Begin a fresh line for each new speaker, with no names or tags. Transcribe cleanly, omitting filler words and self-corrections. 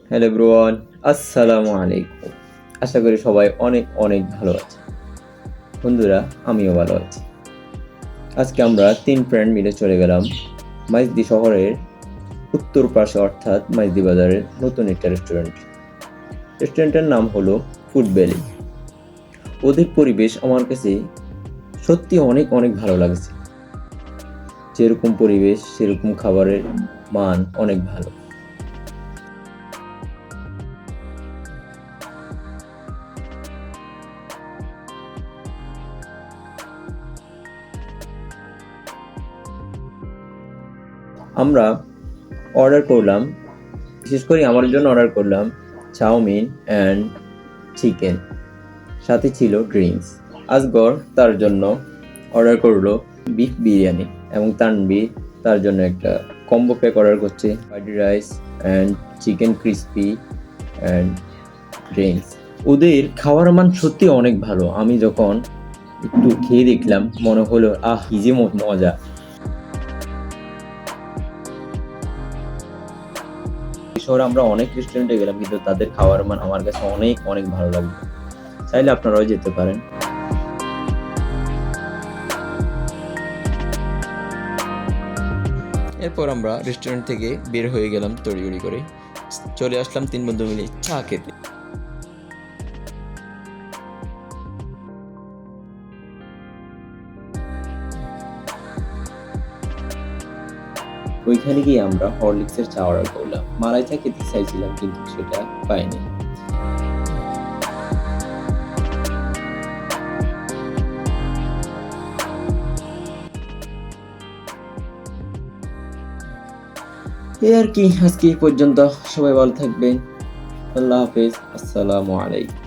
Hello everyone, আসসালামু আলাইকুম। আশা করি সবাই অনেক অনেক ভালো আছে। বন্ধুরা, আমিও ভালো আছি। আজকে আমরা ৩ ফ্রেন্ড মিলে চলে গেলাম মাইজদি শহরের উত্তর পাশে অর্থাৎ মাইজদি বাজারের নতুন একটা রেস্টুরেন্ট। রেস্টুরেন্টের নাম হলো ফুড ভ্যালি। ওদের পরিবেশ আমার কাছে সত্যি অনেক অনেক ভালো লাগছে। যেরকম পরিবেশ সেরকম খাবারের মান অনেক ভালো। আমরা অর্ডার করলাম, বিশেষ করে আমার জন্য অর্ডার করলাম চাউমিন অ্যান্ড চিকেন, সাথে ছিল ড্রিঙ্কস। আসগর তার জন্য অর্ডার করলো বিফ বিরিয়ানি এবং তানভীর তার জন্য একটা কম্বো প্যাক অর্ডার করছে, fried rice and chicken crispy and drinks. ওদের খাওয়ার মান সত্যি অনেক ভালো। আমি যখন একটু খেয়ে দেখলাম মনে হলো কি যে মজা। এই শহরে আমরা অনেক রেস্টুরেন্টে গেলাম কিন্তু তাদের খাওয়ার মান আমার কাছে অনেক অনেক ভালো লাগলো। চাইলে আপনারাও যেতে পারেন। এরপর আমরা রেস্টুরেন্ট থেকে বের হয়ে গেলাম তড়িঘড়ি করে, চলে আসলাম ৩ বন্ধু মিলে চা খেতে। ওইখানে গিয়ে আমরা হরলিক্সের চা অর্ডার করলাম। মালাই চা খেতে চাইছিলাম কিন্তু সেটা পাইনি। এই আর কি, আজকে এই পর্যন্ত। সবাই ভালো থাকবেন। আল্লাহ হাফেজ, আসসালামু আলাইকুম।